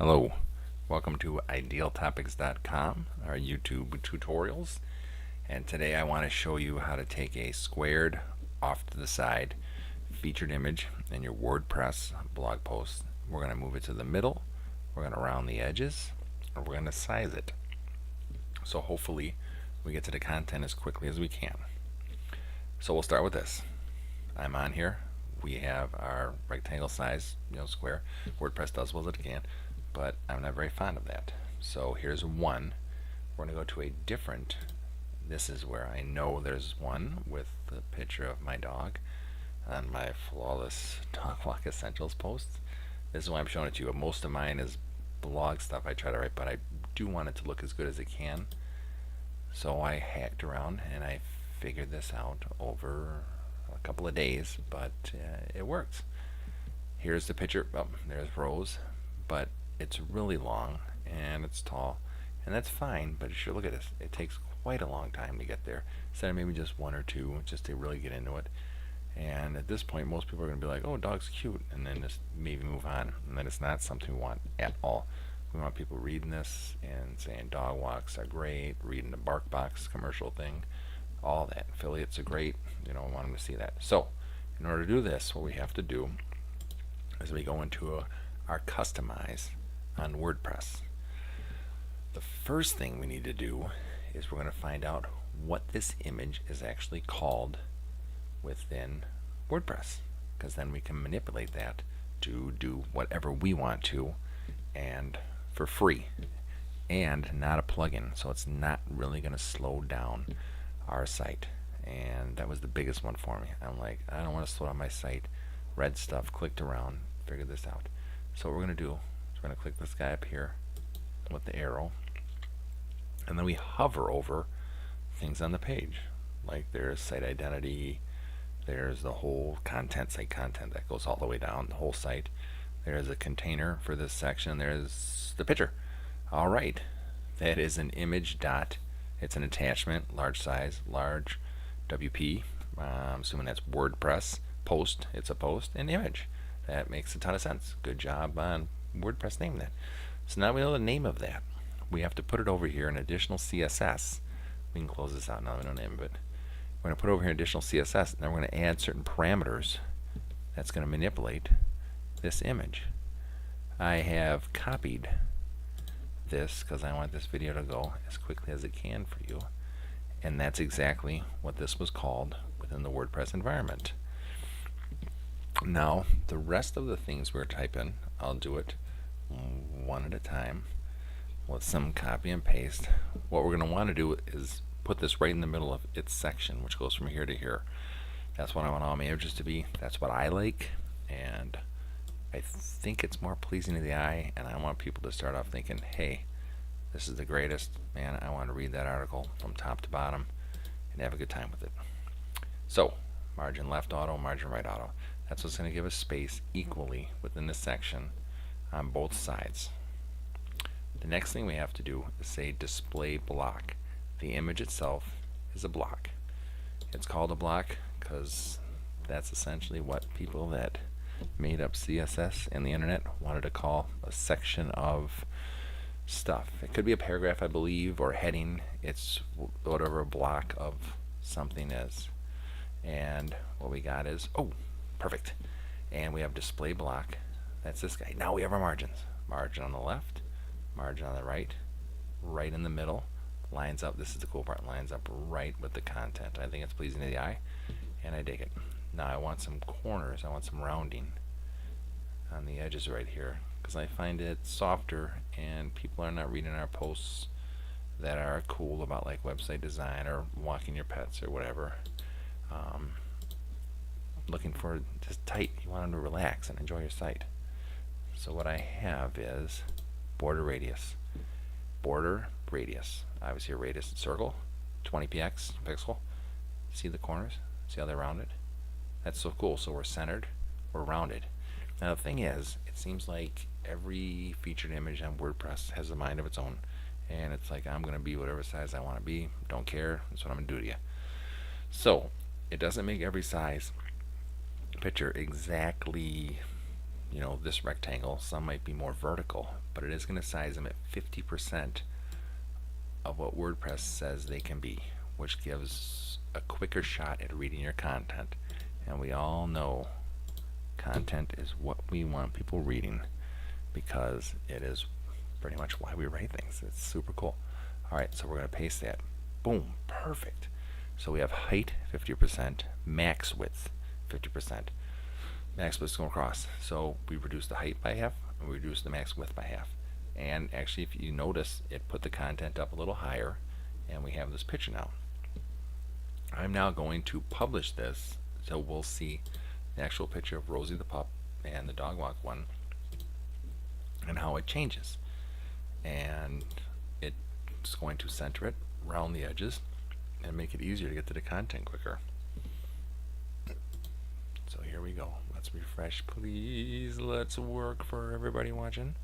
Hello, welcome to idealtopics.com, our YouTube tutorials, and today I want to show you how to take a squared off to the side featured image in your WordPress blog post. We're going to move it to the middle, we're going to round the edges, and we're going to size it. So hopefully we get to the content as quickly as we can. So we'll start with this. I'm on here. We have our rectangle size, square. WordPress does well as it can, but I'm not very fond of that. So here's one. We're going to go to a different. This is where I know there's one with the picture of my dog on my flawless dog walk essentials posts. This is why I'm showing it to you. Most of mine is blog stuff I try to write, but I do want it to look as good as it can. So I hacked around and I figured this out over a couple of days, but it works. Here's the picture. Oh, there's Rose, but it's really long and it's tall, and that's fine. But you should look at this. It takes quite a long time to get there. Instead of maybe just one or two, just to really get into it. And at this point, most people are going to be like, "Oh, dog's cute," and then just maybe move on. And then it's not something we want at all. We want people reading this and saying dog walks are great, reading the BarkBox commercial thing, all that. Affiliates are great. We want them to see that. So in order to do this, what we have to do is we go into our customize on WordPress. The first thing we need to do is we're going to find out what this image is actually called within WordPress, because then we can manipulate that to do whatever we want to, and for free, and not a plugin, so it's not really going to slow down our site. And that was the biggest one for me. I'm like, I don't want to slow down my site. Read stuff, clicked around, figured this out. So what we're going to do is we're going to click this guy up here with the arrow, and then we hover over things on the page. Like there's site identity, there's the whole content, site content that goes all the way down the whole site. There's a container for this section. There's the picture. All right, that is an image dot. It's an attachment, large size, large WP. I'm assuming that's WordPress. Post, it's a post, and image. That makes a ton of sense. Good job on WordPress naming that. So now we know the name of that. We have to put it over here in additional CSS. We can close this out now. We don't name it. We're going to put over here additional CSS, and then we're going to add certain parameters that's going to manipulate this image. I have copied this because I want this video to go as quickly as it can for you, and that's exactly what this was called within the WordPress environment. Now the rest of the things we're typing, I'll do it one at a time with some copy and paste. What we're going to want to do is put this right in the middle of its section, which goes from here to here. That's what I want all my images to be. That's what I like, and I think it's more pleasing to the eye, and I want people to start off thinking, hey, this is the greatest, man. I want to read that article from top to bottom and have a good time with it. So margin left auto, margin right auto. That's what's going to give us space equally within this section on both sides. The next thing we have to do is say display block. The image itself is a block. It's called a block because that's essentially what people that made up CSS and the internet wanted to call a section of stuff. It could be a paragraph, I believe, or heading. It's whatever a block of something is. And what we got is, oh, perfect. And we have display block. That's this guy. Now we have our margins. Margin on the left, margin on the right, right in the middle. Lines up. This is the cool part. Lines up right with the content. I think it's pleasing to the eye, and I dig it. Now I want some corners. I want some rounding on the edges right here, because I find it softer, and people are not reading our posts that are cool about like website design or walking your pets or whatever. Looking for just tight. You want them to relax and enjoy your site. So what I have is border radius. Border radius. Obviously a radius circle, 20 pixel. See the corners? See how they're rounded? That's so cool. So we're centered, we're rounded. Now the thing is, it seems like every featured image on WordPress has a mind of its own, and it's like, I'm going to be whatever size I want to be. Don't care. That's what I'm going to do to you. So it doesn't make every size picture exactly this rectangle. Some might be more vertical, but it is going to size them at 50% of what WordPress says they can be, which gives a quicker shot at reading your content. And we all know content is what we want people reading, because it is pretty much why we write things. It's super cool. Alright, so we're going to paste that. Boom, perfect. So we have height 50%, max width 50%. Max width is going across. So we reduce the height by half, and we reduce the max width by half. And actually, if you notice, it put the content up a little higher, and we have this picture now. I'm now going to publish this, so we'll see the actual picture of Rosie the pup and the dog walk one, and how it changes. And it's going to center it around the edges and make it easier to get to the content quicker. So here we go. Let's refresh, please. Let's work for everybody watching.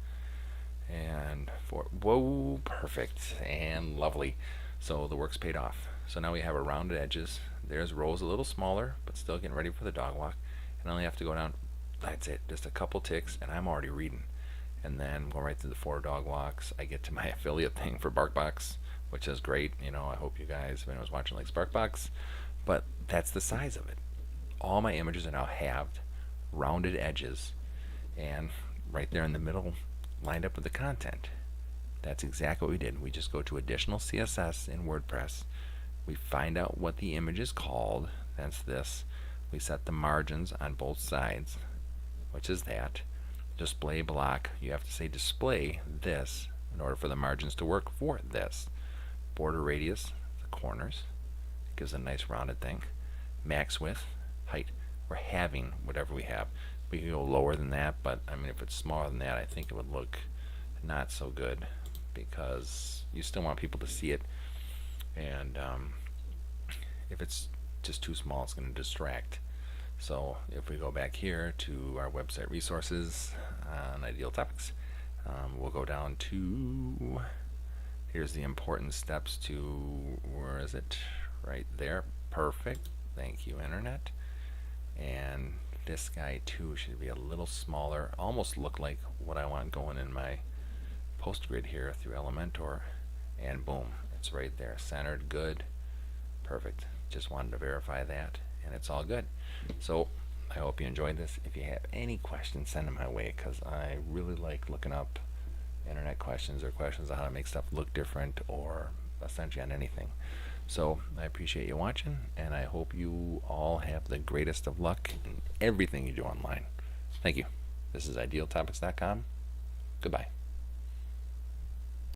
And whoa, perfect and lovely. So the work's paid off. So now we have our rounded edges. There's Rose, a little smaller, but still getting ready for the dog walk. And I only have to go down, that's it, just a couple ticks, and I'm already reading. And then go right through the 4 dog walks. I get to my affiliate thing for BarkBox, which is great. I hope you guys, if anyone's watching, likes BarkBox. But that's the size of it. All my images are now halved, rounded edges, and right there in the middle, lined up with the content. That's exactly what we did. We just go to additional CSS in WordPress. We find out what the image is called. That's this. We set the margins on both sides, which is that. Display block, you have to say display this in order for the margins to work for this. Border radius, the corners, gives a nice rounded thing. Max width, height, we're halving whatever we have. We can go lower than that, but I mean, if it's smaller than that, I think it would look not so good, because you still want people to see it, and if it's just too small, it's going to distract. So if we go back here to our website resources on Ideal Topics, we'll go down to, here's the important steps to, where is it? Right there. Perfect. Thank you, Internet. And this guy too should be a little smaller, almost look like what I want going in my post grid here through Elementor, and boom, it's right there, centered, good, perfect. Just wanted to verify that, and it's all good. So I hope you enjoyed this. If you have any questions, send them my way, because I really like looking up internet questions, or questions on how to make stuff look different, or essentially on anything. So I appreciate you watching, and I hope you all have the greatest of luck in everything you do online. Thank you. This is idealtopics.com. Goodbye.